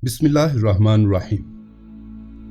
بسم اللہ الرحمن الرحیم۔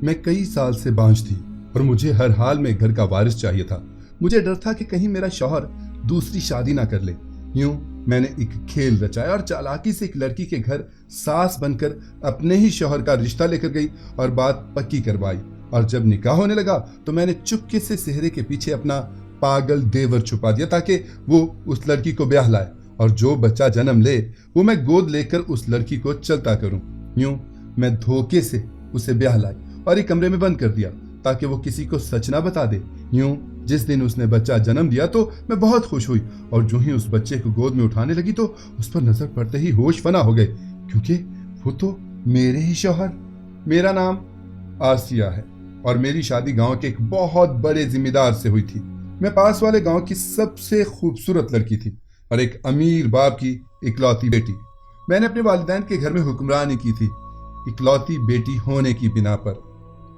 میں کئی سال سے بانجھ تھی اور مجھے ہر حال میں گھر کا وارث چاہیے تھا۔ مجھے ڈر تھا کہ کہیں میرا شوہر دوسری شادی نہ کر لے۔ یوں میں نے ایک کھیل رچایا اور چالاکی سے ایک لڑکی کے گھر ساس بن کر اپنے ہی شوہر کا رشتہ لے کر گئی اور بات پکی کروائی، اور جب نکاح ہونے لگا تو میں نے چپکے سے صحرے کے پیچھے اپنا پاگل دیور چھپا دیا تاکہ وہ اس لڑکی کو بیاہ لائے، اور جو بچہ جنم لے وہ میں گود لے کر اس لڑکی کو چلتا کروں۔ یوں میں دھوکے سے اسے بیاہ لائی اور ایک کمرے میں بند کر دیا تاکہ وہ کسی کو سچ نہ بتا دے۔ یوں جس دن اس نے بچہ جنم دیا تو میں بہت خوش ہوئی، اور جو ہی اس بچے کو گود میں اٹھانے لگی تو اس پر نظر پڑتے ہی ہوش فنا ہو گئے، کیونکہ وہ تو میرے ہی شوہر۔ میرا نام آسیہ ہے اور میری شادی گاؤں کے ایک بہت بڑے ذمہ دار سے ہوئی تھی۔ میں پاس والے گاؤں کی سب سے خوبصورت لڑکی تھی اور ایک امیر باپ کی اکلوتی بیٹی۔ میں نے اپنے والدین کے گھر میں حکمرانی کی تھی، اکلوتی بیٹی ہونے کی بنا پر۔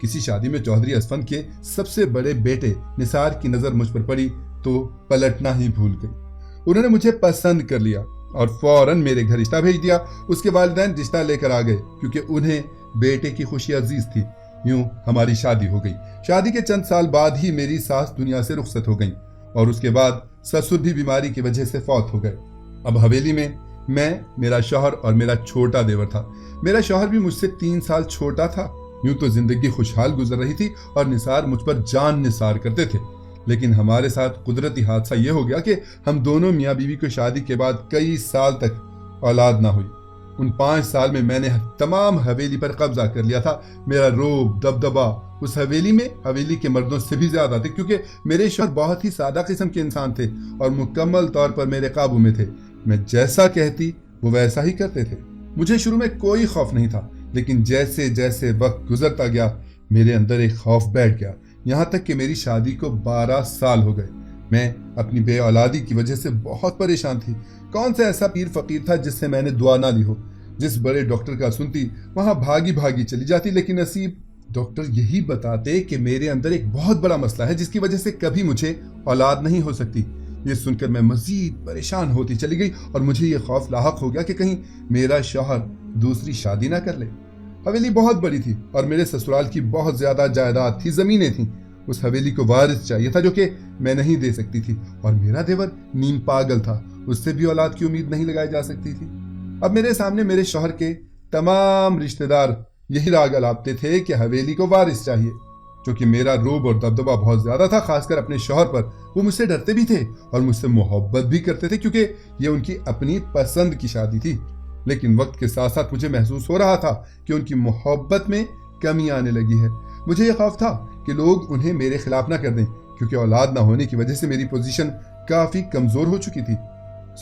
کسی شادی میں چودھری اسفند کے سب سے بڑے بیٹے نثار کی نظر مجھ پر پڑی تو پلٹنا ہی بھول گئی۔ انہوں نے مجھے پسند کر لیا اور فوراً میرے گھر رشتہ بھیج دیا۔ اس کے والدین رشتہ لے کر آ گئے کیونکہ انہیں بیٹے کی خوشی عزیز تھی۔ یوں ہماری شادی ہو گئی۔ شادی کے چند سال بعد ہی میری ساس دنیا سے رخصت ہو گئیں، اور اس کے بعد سسر بھی بیماری کی وجہ سے فوت ہو گئے۔ اب حویلی میں میں، میرا شوہر اور میرا چھوٹا دیور تھا۔ میرا شوہر بھی مجھ سے 3 سال چھوٹا تھا۔ یوں تو زندگی خوشحال گزر رہی تھی اور نثار مجھ پر جان نثار کرتے تھے، لیکن ہمارے ساتھ قدرتی حادثہ یہ ہو گیا کہ ہم دونوں میاں بیوی کو شادی کے بعد کئی سال تک اولاد نہ ہوئی۔ ان 5 سال میں نے تمام حویلی پر قبضہ کر لیا تھا۔ میرا روب دبدبا اس حویلی میں حویلی کے مردوں سے بھی زیادہ تھے، کیونکہ میرے شوہر بہت ہی سادہ قسم کے انسان تھے اور مکمل طور پر میرے قابو میں تھے۔ میں جیسا کہتی وہ ویسا ہی کرتے تھے۔ مجھے شروع میں کوئی خوف نہیں تھا، لیکن جیسے جیسے وقت گزرتا گیا میرے اندر ایک خوف بیٹھ گیا، یہاں تک کہ میری شادی کو 12 سال ہو گئے۔ میں اپنی بے اولادی کی وجہ سے بہت پریشان تھی۔ کون سا ایسا پیر فقیر تھا جس سے میں نے دعا نہ لی ہو؟ جس بڑے ڈاکٹر کا سنتی وہاں بھاگی بھاگی چلی جاتی، لیکن نصیب ڈاکٹر یہی بتاتے کہ میرے اندر ایک بہت بڑا مسئلہ ہے جس کی وجہ سے کبھی مجھے اولاد نہیں ہو سکتی۔ یہ سن کر میں مزید پریشان ہوتی چلی گئی اور مجھے یہ خوف لاحق ہو گیا کہ کہیں میرا شوہر دوسری شادی نہ کر لے۔ حویلی بہت بڑی تھی اور میرے سسرال کی بہت زیادہ جائیداد تھی، زمینیں تھیں۔ اس حویلی کو وارث چاہیے تھا جو کہ میں نہیں دے سکتی تھی، اور میرا دیور نیم پاگل تھا، اس سے بھی اولاد کی امید نہیں لگائی جا سکتی تھی۔ اب میرے سامنے میرے شوہر کے تمام رشتہ دار یہی راگ الاپتے تھے کہ حویلی کو وارث چاہیے۔ چونکہ میرا روب اور دبدبا بہت زیادہ تھا، خاص کر اپنے شوہر پر، وہ مجھ سے ڈرتے بھی تھے اور مجھ سے محبت بھی کرتے تھے، کیونکہ یہ ان کی اپنی پسند کی شادی تھی۔ لیکن وقت کے ساتھ ساتھ مجھے محسوس ہو رہا تھا کہ ان کی محبت میں کمی آنے لگی ہے۔ مجھے یہ خوف تھا کہ لوگ انہیں میرے خلاف نہ کر دیں، کیونکہ اولاد نہ ہونے کی وجہ سے میری پوزیشن کافی کمزور ہو چکی تھی۔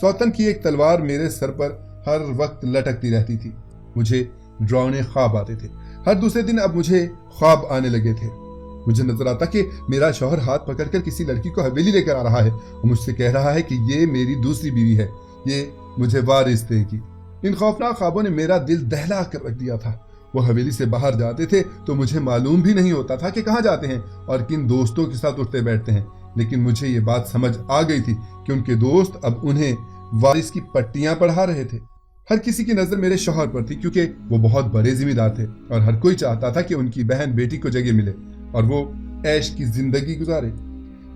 سوتن کی ایک تلوار میرے سر پر ہر وقت لٹکتی رہتی تھی۔ مجھے ڈراؤنے خواب آتے تھے۔ ہر دوسرے دن اب مجھے خواب آنے لگے تھے۔ مجھے نظر آتا کہ میرا شوہر ہاتھ پکڑ کر کسی لڑکی کو حویلی لے کر آ رہا ہے اور مجھ سے کہہ رہا ہے کہ یہ میری دوسری بیوی ہے، یہ مجھے وارث دے گی۔ ان خوفناک خوابوں نے میرا دل دہلا کر رکھ دیا تھا۔ وہ حویلی سے باہر جاتے تھے تو مجھے معلوم بھی نہیں ہوتا تھا کہ کہاں جاتے ہیں اور کن دوستوں کے ساتھ اٹھتے بیٹھتے ہیں، لیکن مجھے یہ بات سمجھ آ گئی تھی کہ ان کے دوست اب انہیں وارث کی پٹیاں پڑھا رہے تھے۔ ہر کسی کی نظر میرے شوہر پر تھی، کیونکہ وہ بہت بڑے ذمہ دار تھے اور ہر کوئی چاہتا تھا کہ ان کی بہن بیٹی کو جگہ ملے اور وہ عیش کی زندگی گزارے۔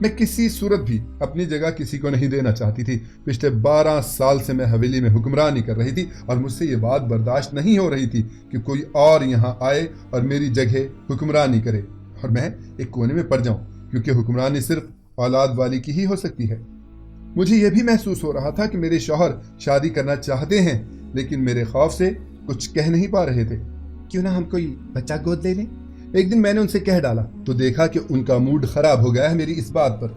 میں کسی صورت بھی اپنی جگہ کسی کو نہیں دینا چاہتی تھی۔ پچھلے 12 سال سے میں حویلی میں حکمرانی کر رہی تھی اور مجھ سے یہ بات برداشت نہیں ہو رہی تھی کہ کوئی اور یہاں آئے اور میری جگہ حکمرانی کرے اور میں ایک کونے میں پڑ جاؤں، کیونکہ حکمرانی صرف اولاد والی کی ہی ہو سکتی ہے۔ مجھے یہ بھی محسوس ہو رہا تھا کہ میرے شوہر شادی کرنا چاہتے ہیں، لیکن میرے خوف سے کچھ کہہ نہیں پا رہے تھے۔ کیوں نہ ہم کوئی بچہ گود لے لیں؟ ایک دن میں نے ان سے کہہ ڈالا تو دیکھا کہ ان کا موڈ خراب ہو گیا ہے میری اس بات پر۔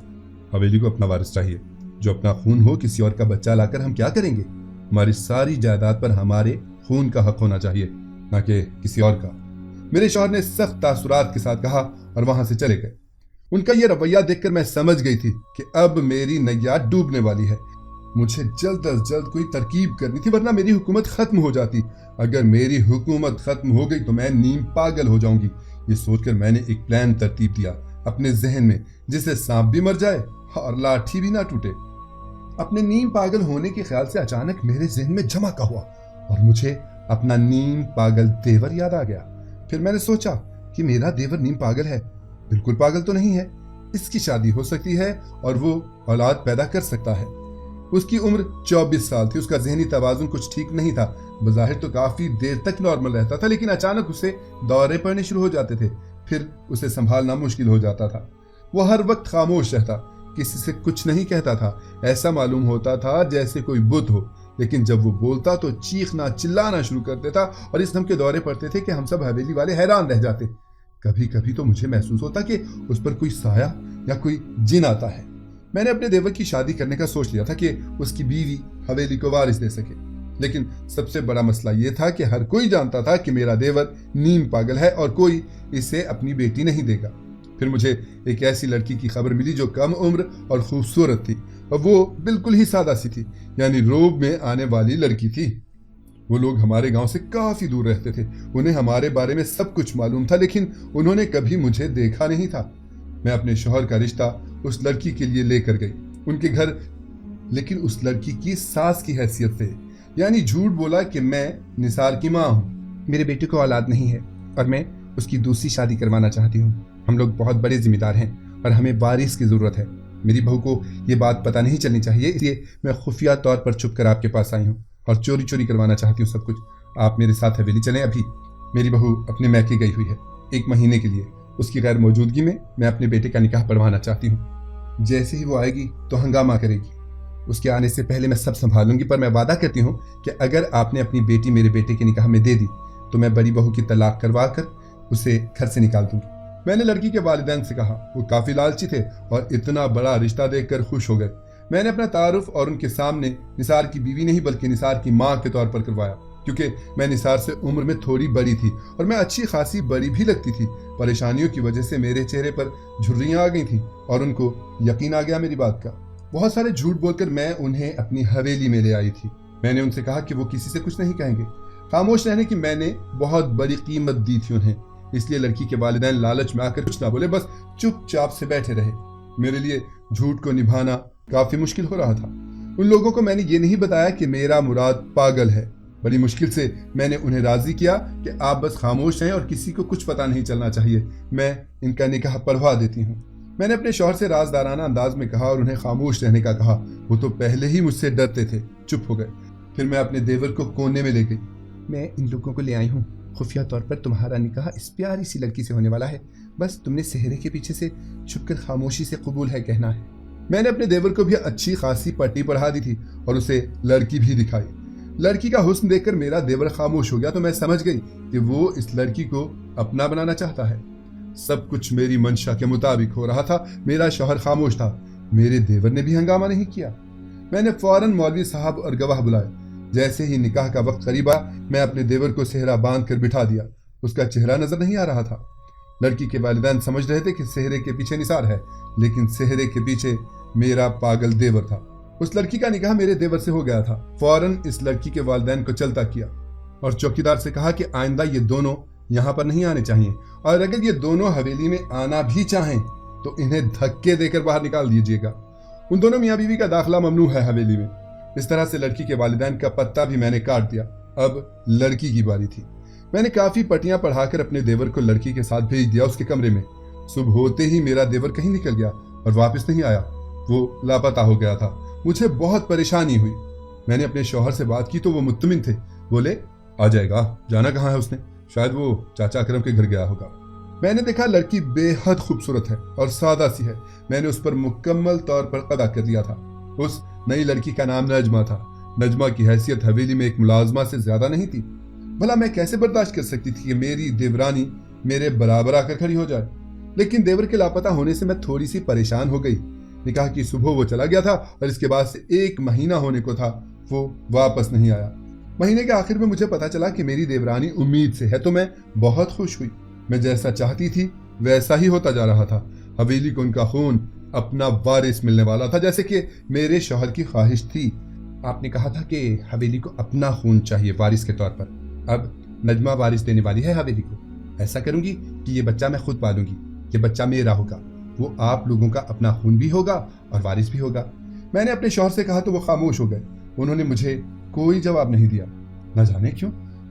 حویلی کو اپنا وارث چاہیے جو اپنا خون ہو، کسی اور کا بچہ لا کر ہم کیا کریں گے؟ ہماری ساری جائیداد پر ہمارے خون کا حق ہونا چاہیے، نہ کہ کسی اور کا۔ میرے شوہر نے سخت تاثرات کے ساتھ کہا اور وہاں سے چلے گئے۔ ان کا یہ رویہ دیکھ کر میں سمجھ گئی تھی کہ اب میری نیا ڈوبنے والی ہے۔ مجھے جلد از جلد کوئی ترکیب کرنی تھی، ورنہ میری حکومت ختم ہو جاتی۔ اگر میری حکومت ختم ہو گئی تو میں نیم پاگل ہو جاؤں گی۔ یہ سوچ کر میں نے ایک پلان ترتیب دیا اپنے ذہن میں، جس سے سانپ بھی مر جائے اور لاٹھی بھی نہ ٹوٹے۔ اپنے نیم پاگل ہونے کے خیال سے اچانک میرے ذہن میں جھمکا ہوا اور مجھے اپنا نیم پاگل دیور یاد آ گیا۔ پھر میں نے سوچا کہ میرا دیور نیم پاگل ہے، بالکل پاگل تو نہیں ہے، اس کی شادی ہو سکتی ہے اور وہ اولاد پیدا کر سکتا ہے۔ اس کی عمر 24 سال تھی، اس کا ذہنی توازن کچھ ٹھیک نہیں تھا، بظاہر تو کافی دیر تک نارمل رہتا تھا، لیکن اچانک اسے دورے پڑنے شروع ہو جاتے تھے، پھر اسے سنبھالنا مشکل ہو جاتا تھا۔ وہ ہر وقت خاموش رہتا، کسی سے کچھ نہیں کہتا تھا، ایسا معلوم ہوتا تھا جیسے کوئی بت ہو، لیکن جب وہ بولتا تو چیخنا چلانا شروع کر دیتا اور اس دم کے دورے پڑتے تھے کہ ہم سب حویلی والے حیران رہ جاتے۔ کبھی کبھی تو مجھے محسوس ہوتا کہ اس پر کوئی سایہ یا کوئی جن آتا ہے۔ میں نے اپنے دیور کی شادی کرنے کا سوچ لیا تھا کہ اس کی بیوی حویلی کو وارث دے سکے، لیکن سب سے بڑا مسئلہ یہ تھا کہ ہر کوئی جانتا تھا کہ میرا دیور نیم پاگل ہے اور کوئی اسے اپنی بیٹی نہیں دے گا۔ پھر مجھے ایک ایسی لڑکی کی خبر ملی جو کم عمر اور خوبصورت تھی، اور وہ بالکل ہی سادہ سی تھی، یعنی روب میں آنے والی لڑکی تھی۔ وہ لوگ ہمارے گاؤں سے کافی دور رہتے تھے، انہیں ہمارے بارے میں سب کچھ معلوم تھا، لیکن انہوں نے کبھی مجھے دیکھا نہیں تھا۔ میں اپنے شوہر کا رشتہ اس لڑکی کے لیے لے کر گئی ان کے گھر، لیکن اس لڑکی کی ساس کی حیثیت سے، یعنی جھوٹ بولا کہ میں نثار کی ماں ہوں، میرے بیٹے کو اولاد نہیں ہے اور میں اس کی دوسری شادی کروانا چاہتی ہوں۔ ہم لوگ بہت بڑے ذمہ دار ہیں اور ہمیں وارث کی ضرورت ہے۔ میری بہو کو یہ بات پتہ نہیں چلنی چاہیے، اس لیے میں خفیہ طور پر چھپ کر آپ کے پاس آئی ہوں اور چوری چوری کروانا چاہتی ہوں سب کچھ۔ آپ میرے ساتھ حویلی چلیں ابھی۔ میری بہو اپنے میکے گئی ہوئی ہے 1 مہینے کے لیے، اس کی غیر موجودگی میں اپنے بیٹے کا نکاح پڑھوانا چاہتی ہوں۔ جیسے ہی وہ آئے گی تو ہنگامہ کرے گی، اس کے آنے سے پہلے میں سب سنبھال لوں گی، پر میں وعدہ کرتی ہوں کہ اگر آپ نے اپنی بیٹی میرے بیٹے کے نکاح میں دے دی تو میں بڑی بہو کی طلاق کروا کر اسے گھر سے نکال دوں گی۔ میں نے لڑکی کے والدین سے کہا، وہ کافی لالچی تھے اور اتنا بڑا رشتہ دیکھ کر خوش ہو گئے۔ میں نے اپنا تعارف اور ان کے سامنے نثار کی بیوی نہیں بلکہ نثار کی ماں کے طور پر کروایا، کیونکہ میں نثار سے عمر میں تھوڑی بڑی تھی اور میں اچھی خاصی بڑی بھی لگتی تھی۔ پریشانیوں کی وجہ سے میرے چہرے پر جھریاں آ گئی تھیں اور ان کو یقین آ گیا میری بات کا۔ بہت سارے جھوٹ بول کر میں انہیں اپنی حویلی میں لے آئی تھی۔ میں نے ان سے کہا کہ وہ کسی سے کچھ نہیں کہیں گے، خاموش رہنے کی میں نے بہت بڑی قیمت دی تھی انہیں، اس لیے لڑکی کے والدین لالچ میں آ کر کچھ نہ بولے، بس چپ چاپ سے بیٹھے رہے۔ میرے لیے جھوٹ کو نبھانا کافی مشکل ہو رہا تھا۔ ان لوگوں کو میں نے یہ نہیں بتایا کہ میرا مراد پاگل ہے۔ بڑی مشکل سے میں نے انہیں راضی کیا کہ آپ بس خاموش رہیں اور کسی کو کچھ پتہ نہیں چلنا چاہیے، میں ان کا نکاح پڑھوا دیتی ہوں۔ میں نے اپنے شوہر سے رازدارانہ انداز میں کہا اور انہیں خاموش رہنے کا کہا۔ وہ تو پہلے ہی مجھ سے ڈرتے تھے، چپ ہو گئے۔ پھر میں اپنے دیور کو کونے میں لے گئی۔ میں ان لوگوں کو لے آئی ہوں، خفیہ طور پر تمہارا نکاح اس پیاری سی لڑکی سے ہونے والا ہے، بس تم نے صحرے کے پیچھے سے چھپ کر خاموشی سے قبول ہے کہنا ہے۔ میں نے اپنے دیور کو بھی اچھی خاصی پٹی پڑھا دی تھی اور اسے لڑکی بھی دکھائی۔ لڑکی کا حسن دیکھ کر میرا دیور خاموش ہو گیا تو میں سمجھ گئی کہ وہ اس لڑکی کو اپنا بنانا چاہتا ہے۔ سب کچھ میری منشا کے مطابق ہو رہا تھا۔ میرا شوہر خاموش تھا، میرے دیور نے بھی ہنگامہ نہیں کیا۔ میں نے فوراً مولوی صاحب اور گواہ بلائے۔ جیسے ہی نکاح کا وقت قریب آیا، میں اپنے دیور کو صحرا باندھ کر بٹھا دیا۔ اس کا چہرہ نظر نہیں آ رہا تھا۔ لڑکی کے والدین سمجھ رہے تھے کہ صحرے کے پیچھے نثار ہے، لیکن صحرے کے پیچھے میرا پاگل دیور تھا۔ اس لڑکی کا نکاح میرے دیور سے ہو گیا تھا۔ فوراً اس لڑکی کے والدین کو چلتا کیا اور چوکیدار سے کہا کہ آئندہ یہ دونوں یہاں پر نہیں آنے چاہیے، اور اگر یہ دونوں حویلی میں آنا بھی چاہیں تو انہیں دھکے دے کر باہر نکال دیجیے گا۔ ان دونوں میاں بیوی کا داخلہ ممنوع ہے حویلی میں۔ اس طرح سے لڑکی کے والدین کا پتہ بھی میں نے کاٹ دیا۔ اب لڑکی کی باری تھی۔ میں نے کافی پٹیاں پڑھا کر اپنے دیور کو لڑکی کے ساتھ بھیج دیا اس کے کمرے میں۔ صبح ہوتے ہی میرا دیور کہیں نکل گیا اور واپس نہیں آیا، وہ لاپتہ ہو گیا تھا۔ مجھے بہت پریشانی ہوئی۔ میں نے اپنے شوہر سے بات کی تو وہ مطمئن تھے، بولے آ جائے گا، جانا کہاں ہے اس نے، شاید وہ چاچا اکرم کے گھر گیا ہوگا۔ میں نے دیکھا لڑکی بے حد خوبصورت ہے اور سادہ سی ہے۔ میں نے اس پر مکمل طور پر قبضہ کر لیا تھا۔ اس نئی لڑکی کا نام نجمہ تھا۔ نجمہ کی حیثیت حویلی میں ایک ملازمہ سے زیادہ نہیں تھی۔ بھلا میں کیسے برداشت کر سکتی تھی کہ میری دیورانی میرے برابر آ کر کھڑی ہو جائے؟ لیکن دیور کے لاپتہ ہونے سے میں تھوڑی سی پریشان ہو گئی۔ نکاح کی صبح وہ چلا گیا تھا اور اس کے بعد سے 1 مہینہ ہونے کو تھا، وہ واپس نہیں آیا۔ مہینے کے آخر میں مجھے پتا چلا کہ میری دیورانی امید سے ہے تو میں بہت خوش ہوئی۔ میں جیسا چاہتی تھی ویسا ہی ہوتا جا رہا تھا۔ حویلی کو ان کا خون اپنا وارث ملنے والا تھا، جیسے کہ میرے شوہر کی خواہش تھی۔ آپ نے کہا تھا کہ حویلی کو اپنا خون چاہیے وارث کے طور پر۔ اب نجمہ وارث دینے والی ہے حویلی کو۔ ایسا کروں گی کہ یہ بچہ میں خود پالوں گی، یہ بچہ میرا ہوگا، وہ آپ لوگوں کا اپنا خون بھی ہوگا اور وارث بھی ہوگا۔ میں نے اپنے شوہر سے کہا تو وہ خاموش ہو گئے۔ انہوں نے مجھے کوئی جواب نہیں دیا، نہ جانے کیوں۔